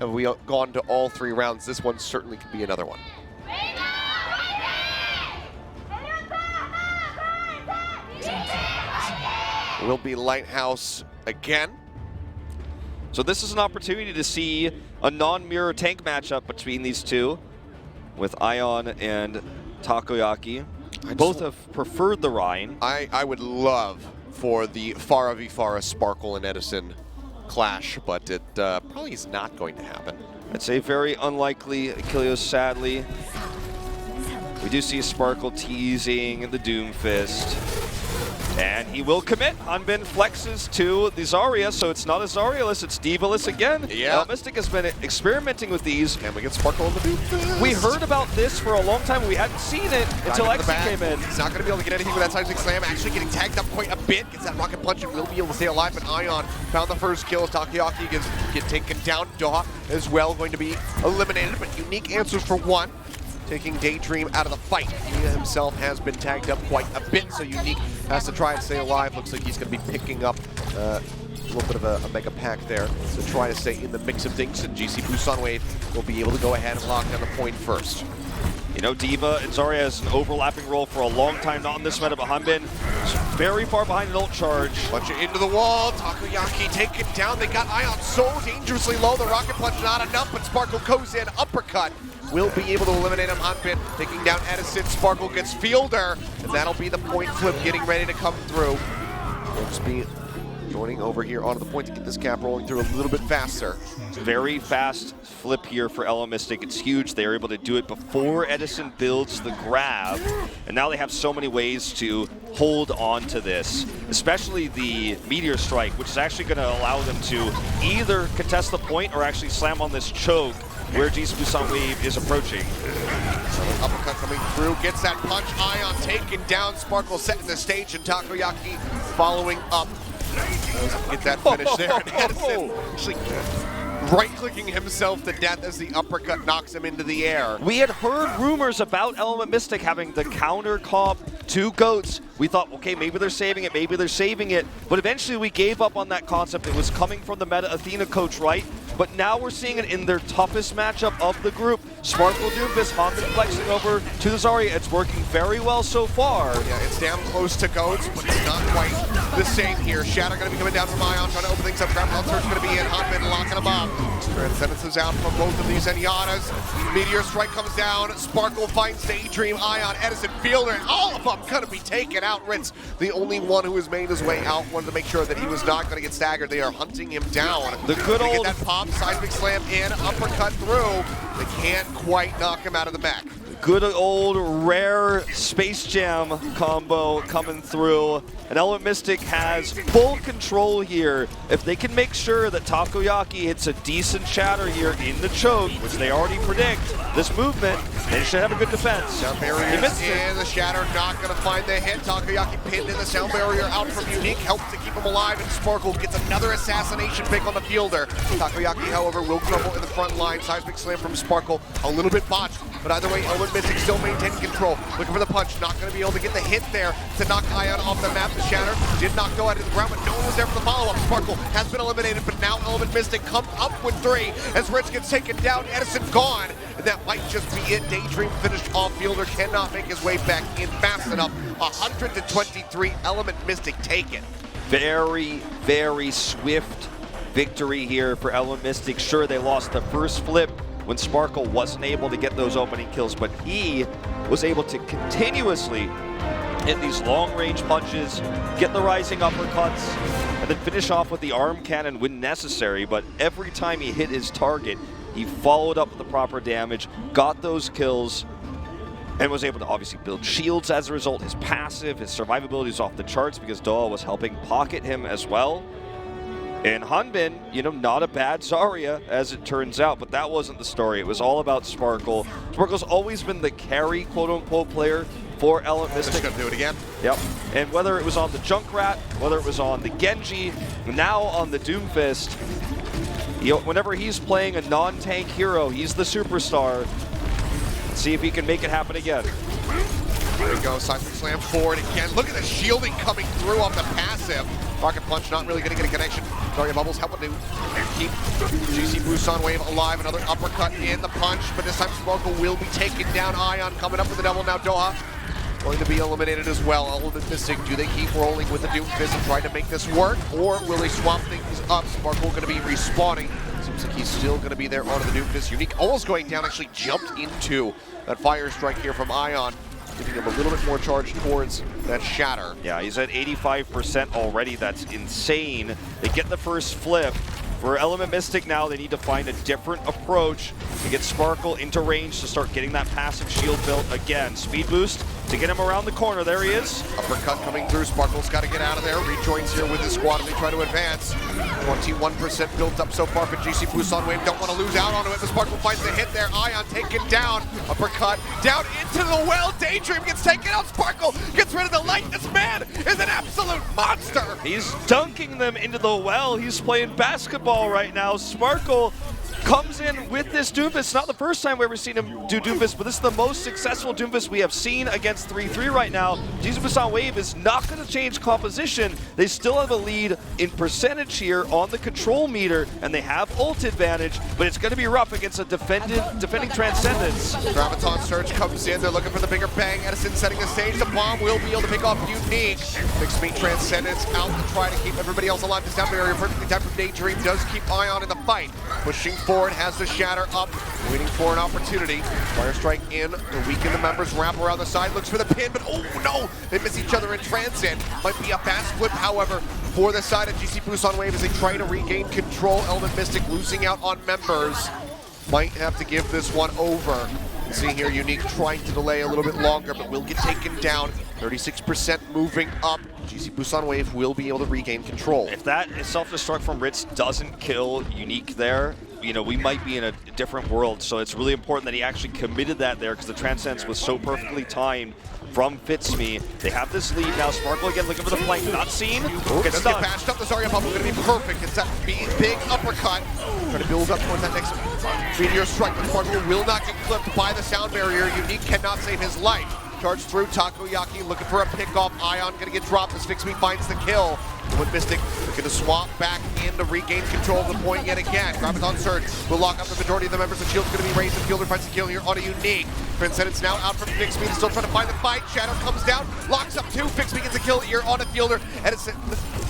have we gone to all 3 rounds. This one certainly could be another one. It will be Lighthouse again. So this is an opportunity to see a non-mirror tank matchup between these two, with Ion and Takoyaki. Both have preferred the Rhine. I would love for the Pharah v Pharah Sparkle and Edison clash, but it probably is not going to happen. It's a very unlikely Achilios, sadly. We do see Sparkle teasing the Doom Fist. And he will commit. Hanbin flexes to the Zarya, so it's not a Zarya-less, it's D.Va-less again. Yeah. Mystic has been experimenting with these. Can we get Sparkle on the Doom Fist? We heard about this for a long time. We hadn't seen it until Exi came in. He's not going to be able to get anything with that seismic slam. Actually getting tagged up quite a bit. Gets that rocket punch and will be able to stay alive. But Ion found the first kill. Takoyaki gets taken down. Doha as well going to be eliminated. But unique answers for one. Taking Daydream out of the fight. He himself has been tagged up quite a bit, so Unique has to try and stay alive. Looks like he's going to be picking up a little bit of a mega pack there to try to stay in the mix of things, and GC Busan Wave will be able to go ahead and lock down the point first. You know, D.Va and Zarya has an overlapping role for a long time, not in this meta, but Hanbin very far behind an ult charge. Punch it into the wall, Takoyaki taken down. They got Ion so dangerously low, the rocket punch not enough, but Sparkle goes in, uppercut. Will be able to eliminate him. Hanbin taking down Edison. Sparkle gets Fielder, and that'll be the point flip getting ready to come through. We'll just be joining over here onto the point to get this cap rolling through a little bit faster. Very fast flip here for Elo Mystic. It's huge. They are able to do it before Edison builds the grab, and now they have so many ways to hold on to this, especially the Meteor Strike, which is actually going to allow them to either contest the point or actually slam on this choke where GC Busan Wave is approaching. Uppercut coming through, gets that punch. Ion taken down. Sparkle setting the stage, and Takoyaki following up. Get that finish there. And Edison actually right-clicking himself to death as the uppercut knocks him into the air. We had heard rumors about Element Mystic having the counter comp to Goats. We thought, okay, maybe they're saving it, maybe they're saving it. But eventually we gave up on that concept. It was coming from the Meta Athena coach, right? But now we're seeing it in their toughest matchup of the group. Sparkle Doomfist, Hanbin flexing over to the Zarya. It's working very well so far. Yeah, it's damn close to Goats, but it's not quite the same here. Shatter going to be coming down from Ion, trying to open things up. Grapple Surge going to be in. Hanbin locking him up. Transcendence is out from both of these Zenyatas. Meteor Strike comes down. Sparkle finds Daydream, Ion, Edison, Fielder, and all of them going to be taken out. Ritz, the only one who has made his way out, wanted to make sure that he was not going to get staggered. They are hunting him down. The good old... Get that pop, seismic slam in, uppercut through. They can't quite knock him out of the mech. Good old rare Space Jam combo coming through. And Element Mystic has full control here. If they can make sure that Takoyaki hits a decent shatter here in the choke, which they already predict, this movement, they should have a good defense. Sound barrier in, the shatter not going to find the hit. Takoyaki pinned in, the sound barrier out from Unique, helps to keep him alive, and Sparkle gets another assassination pick on the fielder. Takoyaki, however, will crumble in the front line. Seismic slam from Sparkle, a little bit botched, but either way, Element Mystic still maintaining control. Looking for the punch, not going to be able to get the hit there to knock Ion off the map. The shatter did not go out of the ground, but no one was there for the follow-up. Sparkle has been eliminated, but now Element Mystic comes up with 3 as Ritz gets taken down. Edison gone, and that might just be it. Daydream finished off. Fielder cannot make his way back in fast enough. 100-23, Element Mystic taken. Very, very swift victory here for Element Mystic. Sure, they lost the first flip when Sparkle wasn't able to get those opening kills, but he was able to continuously hit these long-range punches, get the rising uppercuts, and then finish off with the arm cannon when necessary. But every time he hit his target, he followed up with the proper damage, got those kills, and was able to obviously build shields as a result. His passive, his survivability is off the charts because Doha was helping pocket him as well. And Hanbin, you know, not a bad Zarya, as it turns out, but that wasn't the story. It was all about Sparkle. Sparkle's always been the carry, quote-unquote, player for Element Mystic. Just gonna do it again. Yep. And whether it was on the Junkrat, whether it was on the Genji, now on the Doomfist, you know, whenever he's playing a non-tank hero, he's the superstar. Let's see if he can make it happen again. There we go, seismic slam forward again. Look at the shielding coming through off the passive. Rocket punch not really going to get a connection. Zarya Bubbles helping to keep GC Busan Wave alive. Another uppercut in the punch, but this time Sparkle will be taken down. Ion coming up with the double now. Doha going to be eliminated as well. Element Mystic, do they keep rolling with the Doom Fist and try to make this work, or will they swap things up? Sparkle going to be respawning. Seems like he's still going to be there onto the Doom Fist. Unique almost going down, actually jumped into that fire strike here from Ion, giving him a little bit more charge towards that shatter. Yeah, he's at 85% already. That's insane. They get the first flip. For Element Mystic now, they need to find a different approach to get Sparkle into range to start getting that passive shield built again. Speed boost to get him around the corner. There he is. Uppercut coming through. Sparkle's got to get out of there. Rejoins here with his squad as they try to advance. 21% built up so far for GC Busan Wave. Don't want to lose out onto it, but Sparkle finds the hit there. Ion taken down. Uppercut down into the well. Daydream gets taken out. Sparkle gets rid of the light. This man is an absolute monster. He's dunking them into the well. He's playing basketball right now. Sparkle comes in with this Doomfist. Not the first time we've ever seen him do Doomfist, but this is the most successful Doomfist we have seen against 3-3 right now. GC Busan Wave is not going to change composition. They still have a lead in percentage here on the control meter, and they have ult advantage, but it's going to be rough against a defending Transcendence. Graviton Surge comes in. They're looking for the bigger bang. Edison setting the stage. The bomb will be able to pick off Unique. Fixed Meat Transcendence out to try to keep everybody else alive. This down barrier perfectly timed from Daydream does keep Ion in the fight. Pushing forward, has the shatter up, waiting for an opportunity. Fire strike in to weaken the members. Wrap around the side, looks for the pin, but oh no! They miss each other in transit. Might be a fast flip, however, for the side of GC Busan Wave as they try to regain control. Element Mystic losing out on members. Might have to give this one over. See here, Unique trying to delay a little bit longer, but will get taken down. 36% moving up. GC Busan Wave will be able to regain control. If that self-destruct from Ritz doesn't kill Unique there, you know, we might be in a different world. So it's really important that he actually committed that there, because the Transcendence was so perfectly timed from Fitzme. They have this lead now. Sparkle again looking for the flank. Not seen. Gets get bashed up. The Zarya Bubble going to be perfect. It's that big uppercut. Trying to build up towards that next meteor strike, but Sparkle will not get clipped by the sound barrier. Unique cannot save his life. Charge through. Takoyaki looking for a pickoff. Ion going to get dropped as Fixme finds the kill. With Mystic looking to swap back in to regain control of the point yet again. Graviton Surge will lock up the majority of the members. The shield's going to be raised. The fielder finds the kill here on a Unique. Transcendence now out from Fixme. Still trying to find the fight. Shadow comes down, locks up two. Fixme gets a kill here on a fielder. Edison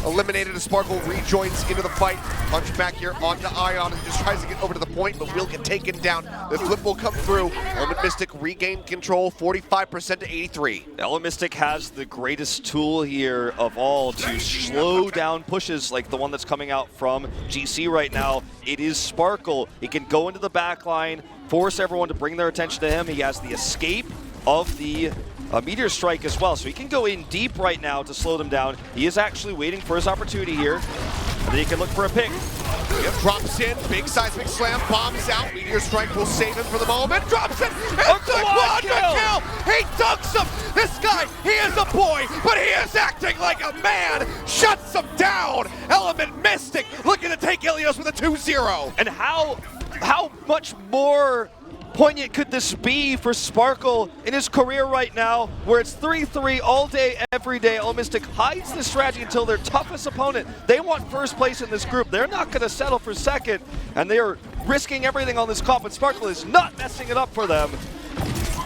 eliminated as Sparkle rejoins into the fight. Punch back here onto Ion and just tries to get over to the point, but will get taken down. The flip will come through. Element Mystic regain control, 45% to 83. Element Mystic has the greatest tool here of all to slow down pushes like the one that's coming out from GC right now. It is Sparkle. He can go into the back line, force everyone to bring their attention to him. He has the escape of the meteor strike as well, so he can go in deep right now to slow them down. He is actually waiting for his opportunity here. Then he can look for a pick. Yep, drops in, big seismic slam, bombs out. Meteor strike will save him for the moment. Drops in, and the quad kill. He dunks him. This guy, he is a boy, but he is acting like a man. Shuts him down. Element Mystic looking to take Achilios with a 2-0. And how much more poignant could this be for Sparkle in his career right now, where it's 3-3 all day, every day. Element Mystic hides this strategy until their toughest opponent. They want first place in this group. They're not going to settle for second, and they are risking everything on this comp, and Sparkle is not messing it up for them.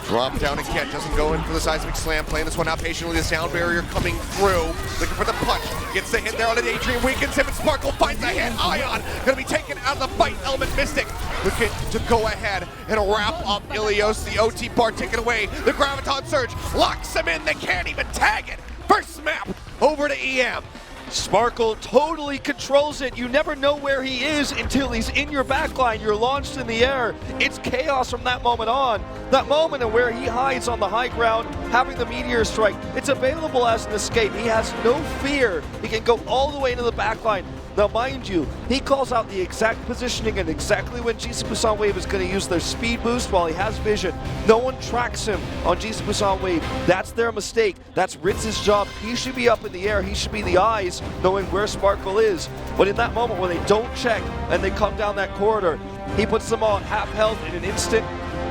Drop down again, doesn't go in for the seismic slam, playing this one out patiently. The sound barrier coming through, looking for the punch, gets the hit there on the Daydream, weakens him, and Sparkle finds the hit. Ion gonna be taken out of the fight. Element Mystic looking to go ahead and wrap up Achilios. The OT bar taken away. The Graviton Surge locks him in. They can't even tag it. First map over to EM. Sparkle totally controls it. You never know where he is until he's in your backline. You're launched in the air. It's chaos from that moment on. That moment of where he hides on the high ground, having the meteor strike, it's available as an escape. He has no fear. He can go all the way into the backline. Now, mind you, he calls out the exact positioning and exactly when GC Busan Wave is going to use their speed boost while he has vision. No one tracks him on GC Busan Wave. That's their mistake. That's Ritz's job. He should be up in the air. He should be the eyes knowing where Sparkle is. But in that moment when they don't check and they come down that corridor, he puts them on half health in an instant.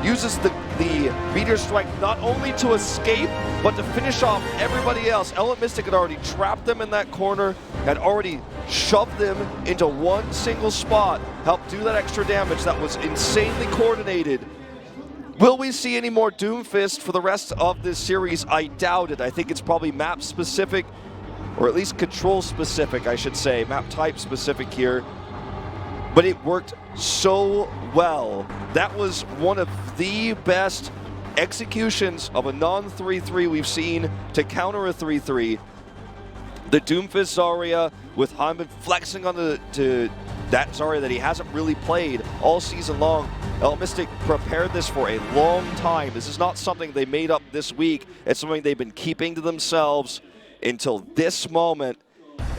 uses the Meteor Strike not only to escape, but to finish off everybody else. Element Mystic had already trapped them in that corner, had already shoved them into one single spot, helped do that extra damage that was insanely coordinated. Will we see any more Doomfist for the rest of this series? I doubt it. I think it's probably map specific, or at least control specific, I should say, map type specific here. But it worked so well. That was one of the best executions of a non-3-3 we've seen to counter a 3-3. The Doomfist Zarya with Hyman flexing on that Zarya that he hasn't really played all season long. Element Mystic prepared this for a long time. This is not something they made up this week. It's something they've been keeping to themselves until this moment.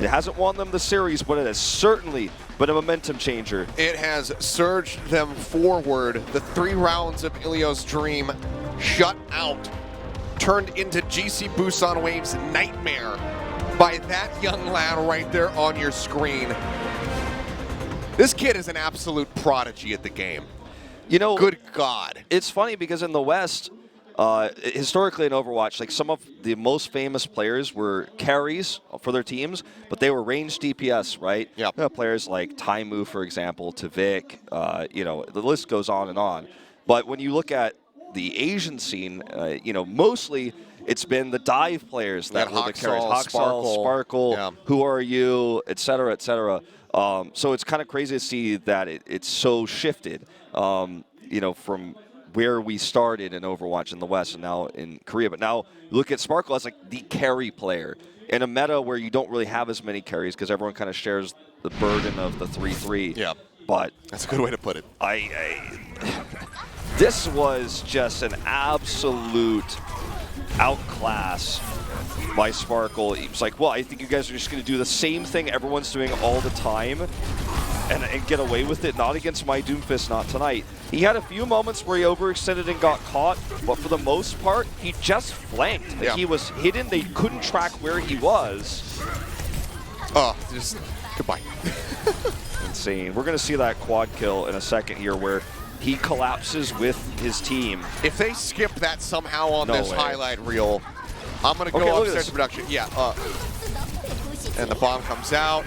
It hasn't won them the series, but it has certainly been a momentum changer. It has surged them forward. The 3 rounds of Achilios' dream shut out, turned into GC Busan Wave's nightmare by that young lad right there on your screen. This kid is an absolute prodigy at the game. You know, good God. It's funny because in the West, historically in Overwatch, like some of the most famous players were carries for their teams, but they were ranged DPS, right? Yep. You know, players like Taimu, for example, Tavik, you know, the list goes on and on. But when you look at the Asian scene, you know, mostly it's been the dive players that were the carries. Haksal, Sparkle, yeah. Who Are You, et cetera, et cetera. So it's kind of crazy to see that it's so shifted, you know, from where we started in Overwatch in the West and now in Korea. But now look at Sparkle as like the carry player in a meta where you don't really have as many carries because everyone kind of shares the burden of the 3-3. Yeah. But that's a good way to put it. This was just an absolute outclass by Sparkle. He was like, well, I think you guys are just going to do the same thing everyone's doing all the time and get away with it. Not against my Doomfist, not tonight. He had a few moments where he overextended and got caught, but for the most part, he just flanked. Like, yeah. He was hidden. They couldn't track where he was. Oh, just goodbye. Insane. We're going to see that quad kill in a second here where he collapses with his team. If they skip that somehow on this highlight reel, I'm going to go upstairs to production. Yeah. And the bomb comes out.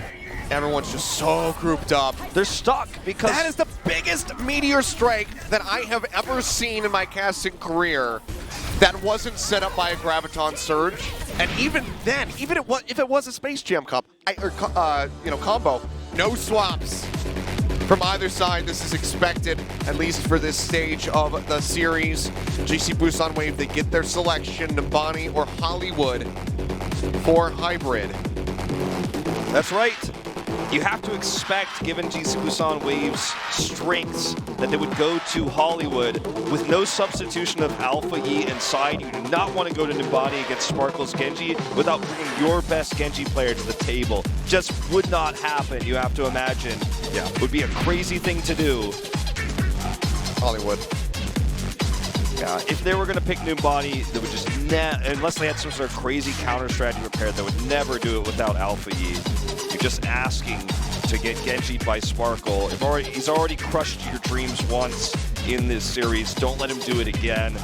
Everyone's just so grouped up. They're stuck because that is the biggest meteor strike that I have ever seen in my casting career that wasn't set up by a Graviton Surge. And even then, even if it was a Space Jam combo, no swaps from either side. This is expected, at least for this stage of the series. GC Busan Wave, they get their selection, Nambani or Hollywood for hybrid. That's right. You have to expect, given GC Busan Wave's strengths, that they would go to Hollywood with no substitution of Alpha Yi inside. You do not want to go to Nambani against Sparkle's Genji without bringing your best Genji player to the table. Just would not happen, you have to imagine. Yeah, it would be a crazy thing to do. Hollywood. Yeah, if they were going to pick Nambani, they would just, unless they had some sort of crazy counter strategy prepared, they would never do it without Alpha Yi. You're just asking to get Genji'd by Sparkle. He's already crushed your dreams once in this series. Don't let him do it again.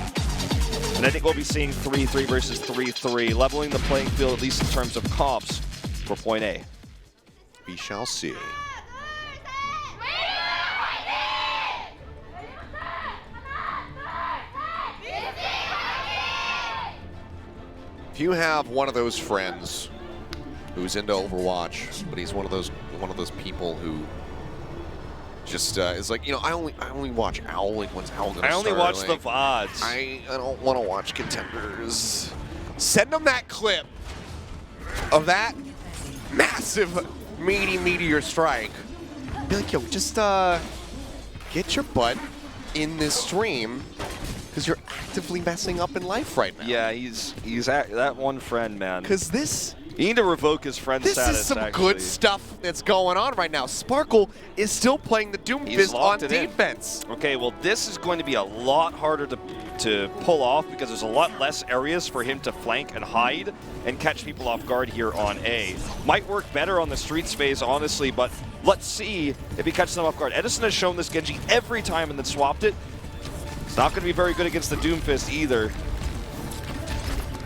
And I think we'll be seeing 3-3 versus 3-3, leveling the playing field, at least in terms of comps, for Point A. We shall see. If you have one of those friends who's into Overwatch, but he's one of those people who just is like, you know, I only watch Owl. Like, when's Owl gonna start? I only watch like, the VODs. I don't want to watch Contenders. Send them that clip of that massive meteor strike. Be like, yo, just get your butt in this stream because you're actively messing up in life right now. Yeah, he's that one friend, man. Because this. You need to revoke his friend status, This is some good stuff that's going on right now. Sparkle is still playing the Doomfist on defense. Okay, well, this is going to be a lot harder to pull off because there's a lot less areas for him to flank and hide and catch people off guard here on A. Might work better on the streets phase, honestly, but let's see if he catches them off guard. Edison has shown this Genji every time and then swapped it. Not going to be very good against the Doomfist either.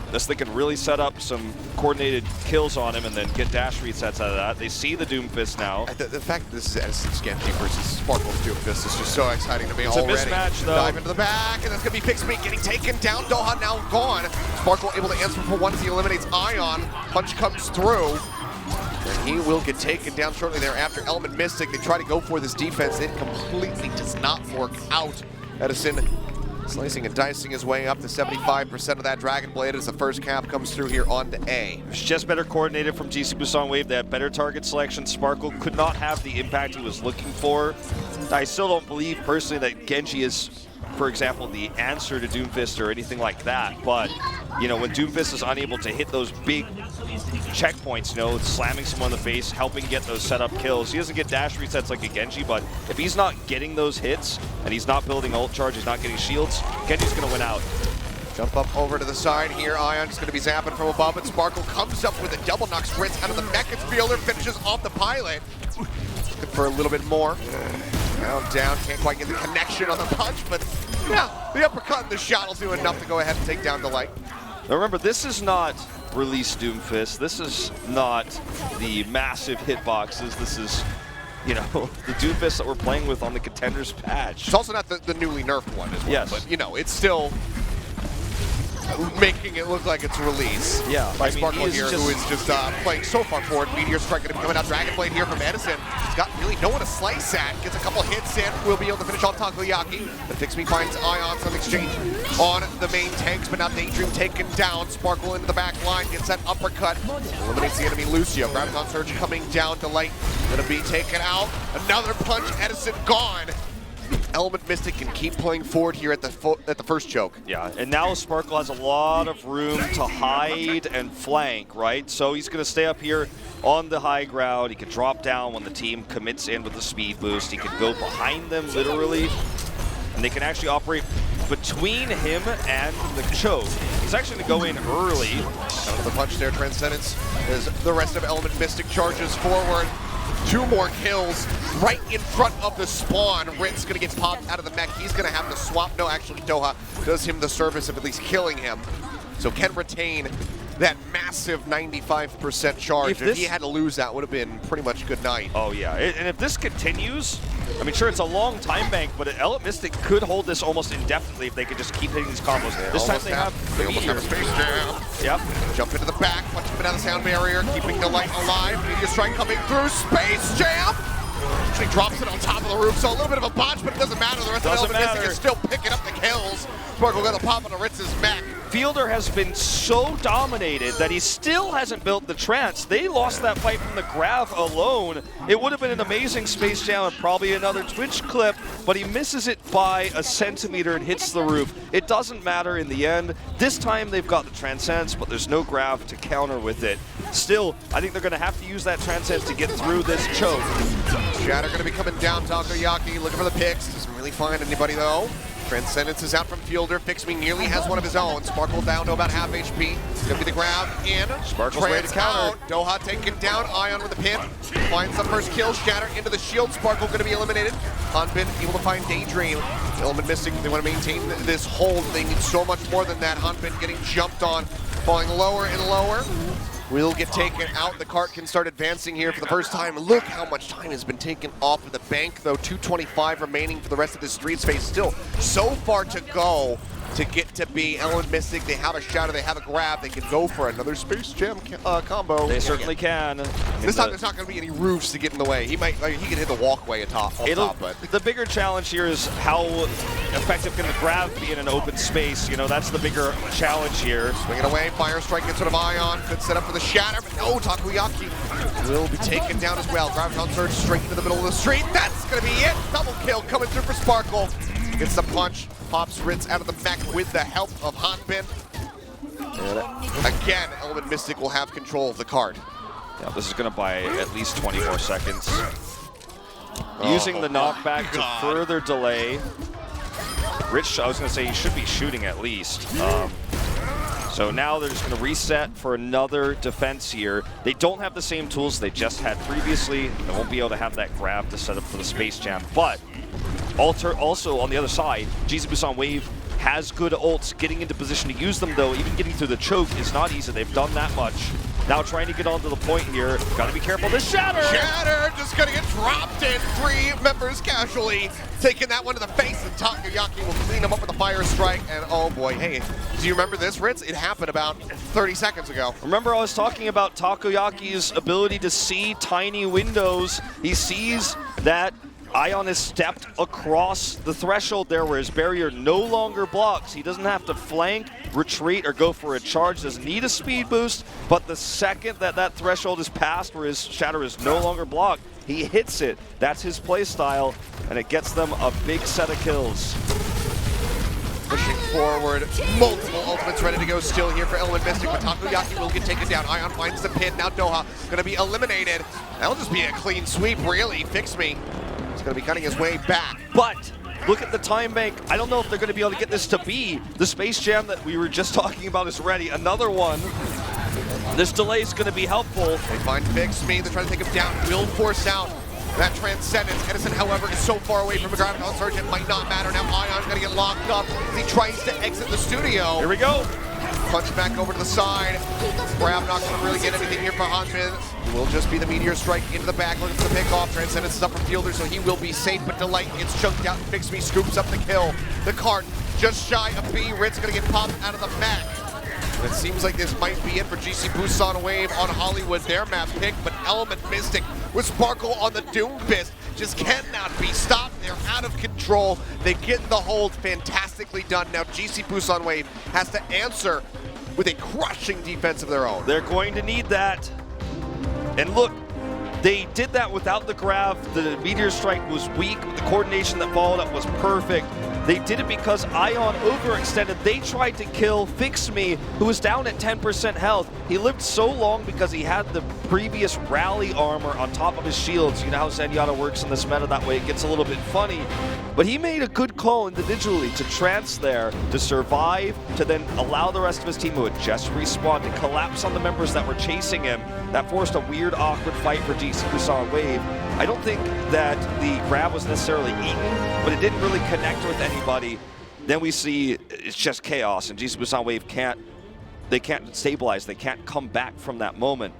Unless they can really set up some coordinated kills on him and then get dash resets out of that. They see the Doomfist now. The fact that this is Edison's Genji versus Sparkle's Doomfist is just so exciting to me already. It's a mismatch, though. Dive into the back, and that's going to be Pixme getting taken down. Doha now gone. Sparkle able to answer for once. He eliminates Ion. Punch comes through. And he will get taken down shortly thereafter. Element Mystic, they try to go for this defense. It completely does not work out. Edison slicing and dicing his way up to 75% of that Dragon Blade as the first cap comes through here onto A. It's just better coordinated from GC Busan Wave. They had better target selection. Sparkle could not have the impact he was looking for. I still don't believe personally that Genji is, for example, the answer to Doomfist or anything like that. But, you know, when Doomfist is unable to hit those big checkpoints, you know, slamming someone in the face, helping get those setup kills. He doesn't get dash resets like a Genji, but if he's not getting those hits and he's not building ult charge, he's not getting shields, Genji's going to win out. Jump up over to the side here. Ion's going to be zapping from above, and Sparkle comes up with a double knock sprints out of the mech. It's Fielder, finishes off the pilot. Looking for a little bit more. Down, can't quite get the connection on the punch, but yeah, the uppercut and the shot will do enough to go ahead and take down Delight. Now remember, this is not release Doomfist. This is not the massive hitboxes. This is, you know, the Doomfist that we're playing with on the Contenders patch. It's also not the newly nerfed one as well, yes. But, you know, it's still making it look like it's a release. Yeah, by Sparkle here, who is just playing so far forward. Meteor Strike going to be coming out. Dragon Blade here from Edison. He's got really no one to slice at. Gets a couple hits in. Will be able to finish off Takoyaki. But Pixme finds Ion on exchange on the main tanks, but now Daydream taken down. Sparkle into the back line. Gets that uppercut. Eliminates the enemy Lucio. Graviton Surge coming down. Delight going to be taken out. Another punch. Edison gone. Element Mystic can keep playing forward here at the first choke. Yeah, and now Sparkle has a lot of room to hide and flank, right? So he's going to stay up here on the high ground. He can drop down when the team commits in with the speed boost. He can go behind them, literally, and they can actually operate between him and the choke. He's actually going to go in early. Another punch there, Transcendence, as the rest of Element Mystic charges forward. 2 more kills right in front of the spawn. Ritz going to get popped out of the mech. He's going to have to swap. No, actually, Doha does him the service of at least killing him. So can retain that massive 95% charge. If he had to lose, that would have been pretty much good night. Oh, yeah. And if this continues, I mean, sure, it's a long time bank, but Element Mystic could hold this almost indefinitely if they could just keep hitting these combos. This time they have the Meteor. Space Jam. Yep. Jump into the back, punch him out of the sound barrier, keeping the light alive. Meteor Strike coming through. Space Jam! Actually drops it on top of the roof, so a little bit of a botch, but it doesn't matter. The rest of Element Mystic is still picking up the kills. Sparkle got a pop on Ritz's mech. Fielder has been so dominated that he still hasn't built the trance. They lost that fight from the Grav alone. It would have been an amazing Space Jam and probably another Twitch clip, but he misses it by a centimeter and hits the roof. It doesn't matter in the end. This time they've got the Transcends, but there's no Grav to counter with it. Still, I think they're going to have to use that Transcend to get through this choke. Shatter going to be coming down. Takoyaki looking for the picks. Doesn't really find anybody though. Transcendence is out from Fielder. Pixme nearly has one of his own. Sparkle down to about half HP. Gonna be the grab in. Sparkle's ready to counter. Out. Doha taken down. Ion with a pin. Finds the first kill. Shatter into the shield. Sparkle gonna be eliminated. Hanbin able to find Daydream. Element Mystic, they want to maintain this hold. They need so much more than that. Hanbin getting jumped on. Falling lower and lower. Will get taken out. The cart can start advancing here for the first time. Look how much time has been taken off of the bank, though. 225 remaining for the rest of this street space. Still so far to go to get to be Element Mystic. They have a shatter, they have a grab. They can go for another Space Jam combo. They certainly can. This time there's not going to be any roofs to get in the way. He can hit the walkway top. But the bigger challenge here is how effective can the grab be in an open space. You know, that's the bigger challenge here. Swinging away, Fire Strike gets rid of Ion. Good setup for the shatter, but no, Takoyaki will be taken down as well. Graviton Surge straight into the middle of the street. That's going to be it. Double kill coming through for Sparkle. Gets the punch, pops Ritz out of the mech with the help of Hanbin. And again, Element Mystic will have control of the card. Yeah, this is going to buy at least 20 more seconds. Using the knockback to further delay. Rich, I was going to say, he should be shooting at least. So now they're just going to reset for another defense here. They don't have the same tools they just had previously. They won't be able to have that grab to set up for the Space Jam, but Also on the other side, GC Busan Wave has good ults. Getting into position to use them though, even getting through the choke is not easy. They've done that much. Now trying to get onto the point here. Gotta be careful. This Shatter! Shatter just gonna get dropped in. 3 members casually taking that one to the face, and Takoyaki will clean him up with a fire strike. And oh boy, hey, do you remember this, Ritz? It happened about 30 seconds ago. Remember I was talking about Takoyaki's ability to see tiny windows. He sees that Ion has stepped across the threshold there where his barrier no longer blocks. He doesn't have to flank, retreat, or go for a charge. Doesn't need a speed boost, but the second that that threshold is passed where his Shatter is no longer blocked, he hits it. That's his play style, and it gets them a big set of kills. Pushing forward, multiple ultimates ready to go still here for Element Mystic, but Takoyaki will get taken down. Ion finds the pin, now Doha gonna be eliminated. That'll just be a clean sweep, really. Fix me. He's gonna be cutting his way back. But look at the time bank. I don't know if they're gonna be able to get this to be the Space Jam that we were just talking about is ready. Another one. This delay is gonna be helpful. They find Fix Me, they're trying to take him down, will force out that Transcendence. Edison, however, is so far away from a Graviton Surge, it might not matter. Now Ion's gonna get locked up as he tries to exit the studio. Here we go. Punch back over to the side. Grab not gonna really get anything here for Hanbin. It will just be the Meteor Strike into the back, looking for the pickoff. Transcendence is up from Fielder, so he will be safe, but Delight gets chunked out. Fix Me scoops up the kill. The cart just shy of B. Ritz gonna get popped out of the map. It seems like this might be it for GC Busan Wave on Hollywood. Their map pick, but Element Mystic with Sparkle on the Doom Fist just cannot be stopped. They're out of control. They get the hold. Fantastically done. Now GC Busan Wave has to answer with a crushing defense of their own. They're going to need that. And look, they did that without the grab. The Meteor Strike was weak. The coordination that followed up was perfect. They did it because Ion overextended. They tried to kill Fix Me, who was down at 10% health. He lived so long because he had the previous rally armor on top of his shields. You know how Zenyatta works in this meta, that way it gets a little bit funny. But he made a good call individually to trance there, to survive, to then allow the rest of his team who had just respawned to collapse on the members that were chasing him. That forced a weird, awkward fight for GC Busan Wave. I don't think that the grab was necessarily eaten, but it didn't really connect with anybody. Then we see it's just chaos, and GC Busan Wave can't stabilize. They can't come back from that moment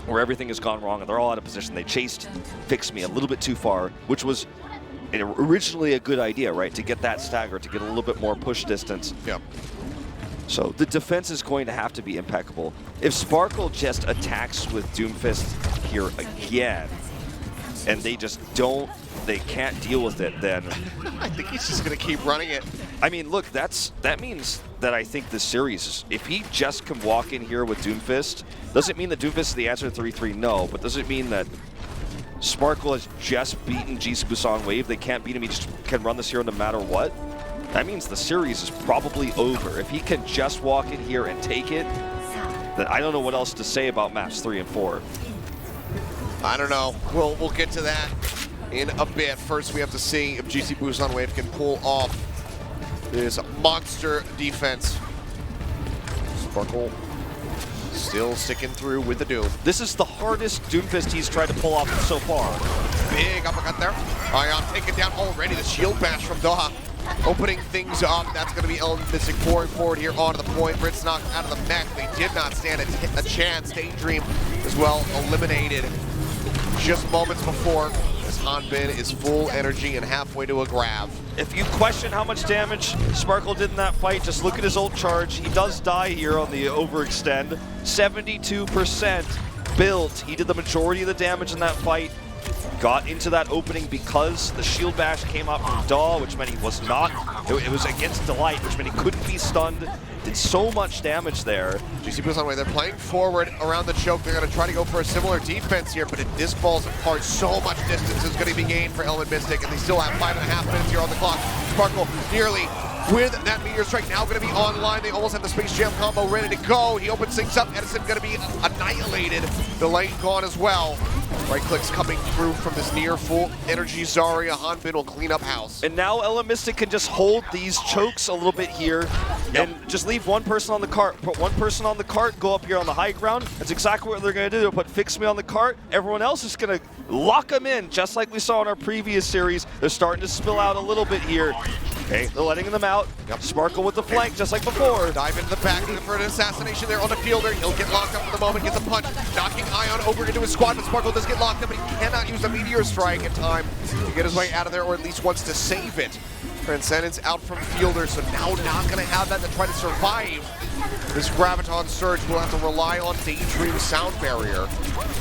where everything has gone wrong and they're all out of position. They chased Fix Me a little bit too far, which was originally a good idea, right? To get that stagger, to get a little bit more push distance. Yep. So the defense is going to have to be impeccable. If Sparkle just attacks with Doomfist here again, and they just they can't deal with it, then I think he's just gonna keep running it. I mean, look, that means that I think the series, if he just can walk in here with Doomfist, doesn't mean that Doomfist is the answer to 3-3, no, but does it mean that Sparkle has just beaten GC Busan Wave? They can't beat him, he just can run this hero no matter what? That means the series is probably over. If he can just walk in here and take it, then I don't know what else to say about maps 3 and 4. I don't know. We'll get to that in a bit. First, we have to see if GC Busan Wave can pull off this monster defense. Sparkle still sticking through with the Doom. This is the hardest Doomfist he's tried to pull off so far. Big uppercut there. Ion taken down already. The shield bash from Doha opening things up. That's going to be Element Mystic pouring forward here onto the point. Brit's knocked out of the mech. They did not stand a chance. Daydream as well eliminated just moments before, as Hanbin is full energy and halfway to a grab. If you question how much damage Sparkle did in that fight, just look at his ult charge. He does die here on the overextend. 72% built. He did the majority of the damage in that fight. Got into that opening because the shield bash came out from Daw, which meant he was not. It was against Delight, which meant he couldn't be stunned. Did so much damage there. GC Busan Wave, they're playing forward around the choke. They're going to try to go for a similar defense here, but this falls apart. So much distance is going to be gained for Element Mystic, and they still have 5.5 minutes here on the clock. Sparkle nearly with that Meteor Strike now going to be online. They almost have the Space Jam combo ready to go. He opens things up. Edison going to be annihilated. The lane gone as well. Right clicks coming through from this near full energy Zarya. Hanbin will clean up house. And now Mystic can just hold these chokes a little bit here and just leave one person on the cart. Put one person on the cart, go up here on the high ground. That's exactly what they're going to do. They'll put Fix Me on the cart. Everyone else is going to lock them in, just like we saw in our previous series. They're starting to spill out a little bit here. Okay, they're letting them out. Sparkle with the flank, just like before. Dive into the back for an assassination there on the fielder. He'll get locked up for the moment, gets a punch, knocking Ion over into his squad, but Sparkle does get locked up, but he cannot use the Meteor Strike in time to get his way out of there, or at least wants to save it. Transcendence out from fielder, so now not going to have that to try to survive this Graviton Surge. Will have to rely on Daydream's sound barrier.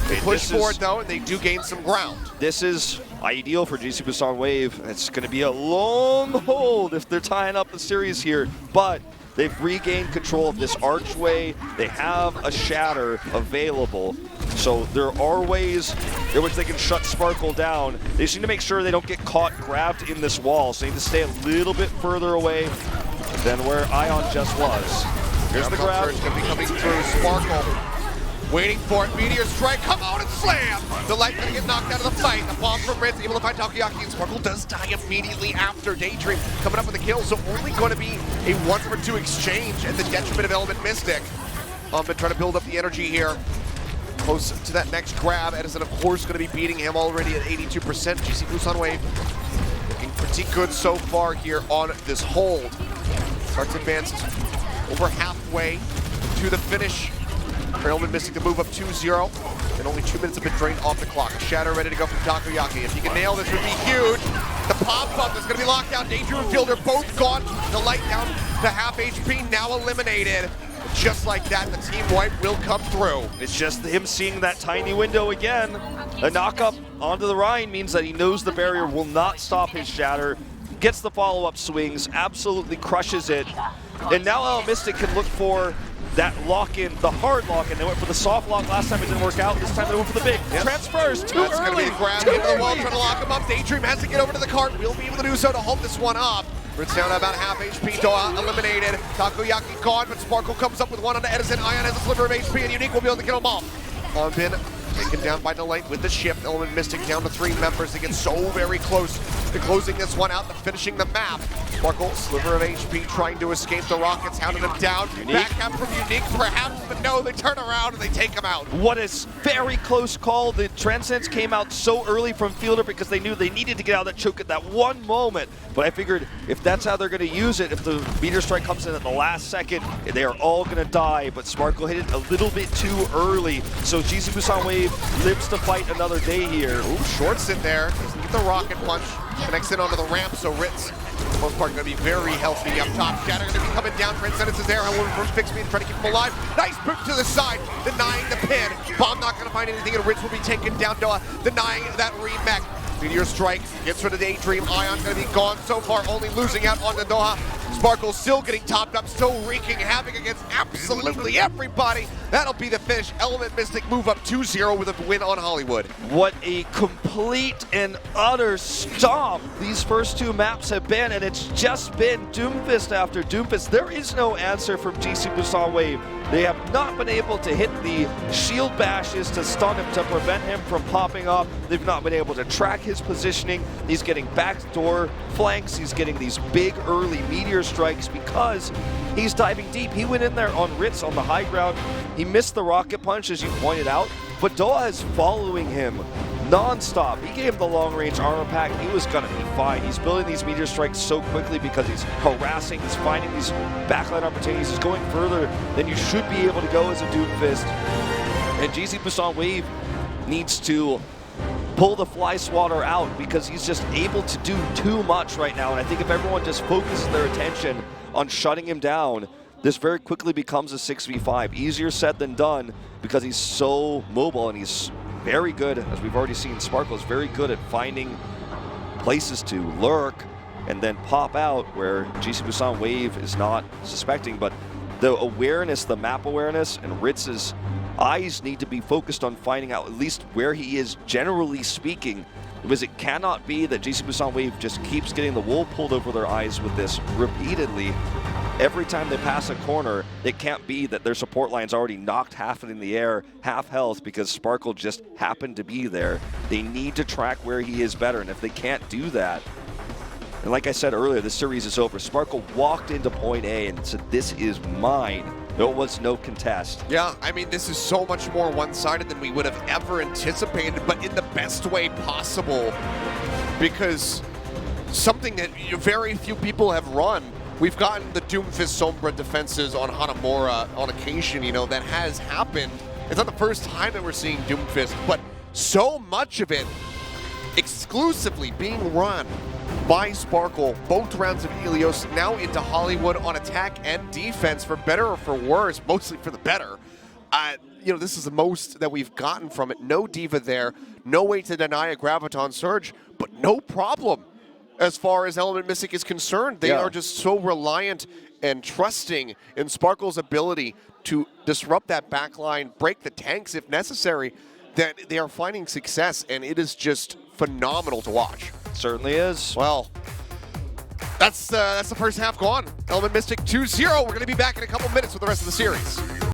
They push forward though, and they do gain some ground. This is ideal for GC Busan Wave. It's going to be a long hold if they're tying up the series here, but they've regained control of this archway. They have a shatter available, so there are ways in which they can shut Sparkle down. They just need to make sure they don't get caught grabbed in this wall, so they need to stay a little bit further away than where Ion just was. Here's the grab. It's going to be coming through. Sparkle waiting for it. Meteor Strike, come on and slam! The light going to get knocked out of the fight. The bomb from Ritz able to find Takoyaki, and Sparkle does die immediately after. Daydream coming up with a kill, so only going to be a 1-for-2 exchange at the detriment of Element Mystic. Been trying to build up the energy here. Close to that next grab. Edison, of course, going to be beating him already at 82%. GC Busan Wave looking pretty good so far here on this hold. Starts advanced over halfway to the finish. For Element Mystic to move up 2-0, and only 2 minutes have been drained off the clock. Shatter ready to go from Takoyaki. If he can nail this, would be huge. The pop-up is going to be locked down. Danger and Fielder both gone. The light down to half HP, now eliminated. Just like that, the team wipe will come through. It's just him seeing that tiny window again. A knock-up onto the Rhine means that he knows the barrier will not stop his shatter. Gets the follow-up swings, absolutely crushes it. And now Mystic can look for that lock-in, the hard lock-in. They went for the soft lock last time, it didn't work out. This time they went for the big. Transfers too early. That's going to be the grab into the wall, trying to lock him up. Daydream has to get over to the cart. We'll be able to do so to hold this one up. Ritz down to about half HP. Doha eliminated. Takoyaki gone, but Sparkle comes up with one onto Edison. Ion has a sliver of HP, and Unique will be able to kill them all. Been taken down by Delight with the shift. Element Mystic down to 3 members. They get so very close to closing this one out, to finishing the map. Sparkle, sliver of HP, trying to escape the rockets, hounding them down. Unique. Back up from Unique, perhaps, but no, they turn around and they take him out. What a very close call. The Transcendence came out so early from Fielder because they knew they needed to get out of that choke at that one moment. But I figured if that's how they're going to use it, if the Meteor Strike comes in at the last second, they are all going to die. But Sparkle hit it a little bit too early. So GC Busan Wave lives to fight another day here. Ooh, shorts it there. Doesn't get the rocket punch. Connects in onto the ramp, so Ritz, for the most part, going to be very healthy up top. Shatter going to be coming down. Transcendence is there. However, from Fix Me, trying to keep him alive. Nice boot to the side, denying the pin. Bomb not going to find anything, and Ritz will be taken down. Doha denying that remech. Meteor Strike gets rid of Daydream. Ion going to be gone so far, only losing out on the Doha. Sparkle still getting topped up, still wreaking havoc against absolutely everybody. That'll be the finish. Element Mystic move up 2-0 with a win on Hollywood. What a complete and utter stomp these first 2 maps have been, and it's just been Doomfist after Doomfist. There is no answer from GC Busan Wave. They have not been able to hit the shield bashes to stun him, to prevent him from popping up. They've not been able to track his positioning. He's getting backdoor flanks. He's getting these big early meteor strikes because he's diving deep. He went in there on Ritz on the high ground. He missed the rocket punch, as you pointed out, but Doha is following him non-stop. He gave him the long-range armor pack. He was going to be fine. He's building these meteor strikes so quickly because he's harassing, he's finding these backline opportunities. He's going further than you should be able to go as a Doomfist. And GC Busan Wave needs to pull the Fly Swatter out because he's just able to do too much right now. And I think if everyone just focuses their attention on shutting him down, this very quickly becomes a 6v5. Easier said than done because he's so mobile and he's very good, as we've already seen. Sparkle is very good at finding places to lurk and then pop out where GC Busan Wave is not suspecting. But the awareness, the map awareness, and Ritz's eyes need to be focused on finding out at least where he is, generally speaking, because it cannot be that GC Busan Wave just keeps getting the wool pulled over their eyes with this repeatedly. every time they pass a corner, it can't be that their support line's already knocked half in the air, half health, because Sparkle just happened to be there. They need to track where he is better, and if they can't do that, and like I said earlier, the series is over. Sparkle walked into point A and said, this is mine. There was no contest. Yeah, I mean, this is so much more one-sided than we would have ever anticipated, but in the best way possible, because something that very few people have run. We've gotten the Doomfist Sombra defenses on Hanamura on occasion, you know, that has happened. It's not the first time that we're seeing Doomfist, but so much of it exclusively being run by Sparkle, both rounds of Achilios, now into Hollywood on attack and defense, for better or for worse, mostly for the better. You know, this is the most that we've gotten from it. No Diva there, no way to deny a Graviton Surge, but no problem as far as Element Mystic is concerned. They are just so reliant and trusting in Sparkle's ability to disrupt that backline, break the tanks if necessary, that they are finding success, and it is just phenomenal to watch. Certainly is. Well, that's the first half gone. Element Mystic 2-0. We're going to be back in a couple minutes with the rest of the series.